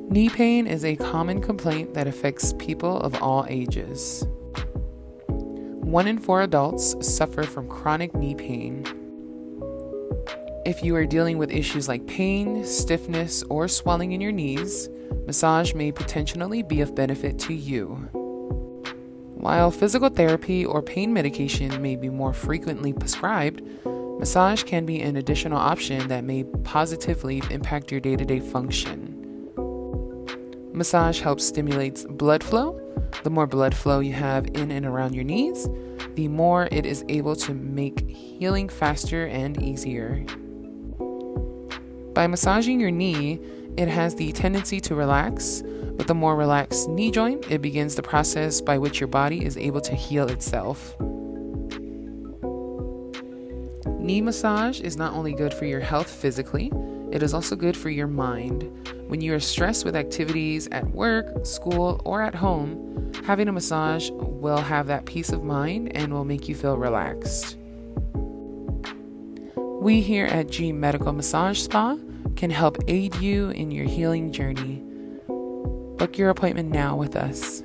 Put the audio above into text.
Knee pain is a common complaint that affects people of all ages. 1 in 4 adults suffer from chronic knee pain. If you are dealing with issues like pain, stiffness, or swelling in your knees, massage may potentially be of benefit to you. While physical therapy or pain medication may be more frequently prescribed, massage can be an additional option that may positively impact your day-to-day function. Massage helps stimulate blood flow. The more blood flow you have in and around your knees, the more it is able to make healing faster and easier. By massaging your knee, it has the tendency to relax. With a more relaxed knee joint, it begins the process by which your body is able to heal itself. Knee massage is not only good for your health physically, it is also good for your mind. When you are stressed with activities at work, school, or at home, having a massage will have that peace of mind and will make you feel relaxed. We here at G Medical Massage Spa can help aid you in your healing journey. Book your appointment now with us.